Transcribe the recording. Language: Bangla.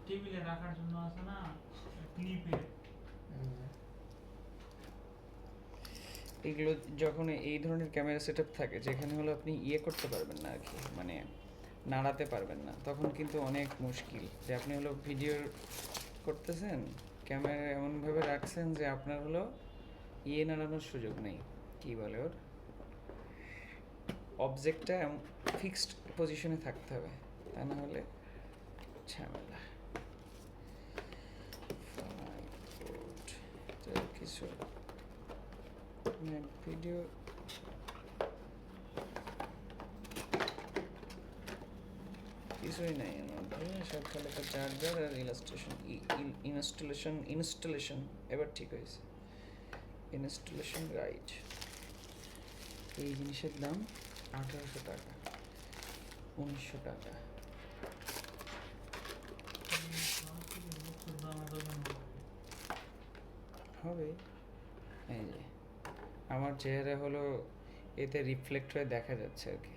টেবিলে রাখার জন্য আছে না ক্লিপে। এগুলো যখন এই ধরনের ক্যামেরা সেট আপ থাকে যেখানে হলো আপনি ইয়ে করতে পারবেন না আর কি, মানে নাড়াতে পারবেন না, তখন কিন্তু অনেক মুশকিল। যে আপনি হলো ভিডিও করতেছেন, ক্যামেরা এমনভাবে রাখছেন যে আপনার হলো ইয়ে নাড়ানোর সুযোগ নেই, কী বলে ওর, অবজেক্টটা ফিক্সড পজিশনে থাকতে হবে, তা না হলে ঝামেলা। কিছু ভিডিও কিছুই নাই এর মধ্যে, সব খালি একটা চার্জার আর ইনস্টলেশন এবার ঠিক হয়েছে। Installation right. এই জিনিসের দাম 1800 টাকা, 1900 টাকা হবে। এই যে আমার চেহারা হলো এতে রিফ্লেক্ট হয়ে দেখা যাচ্ছে আর কি।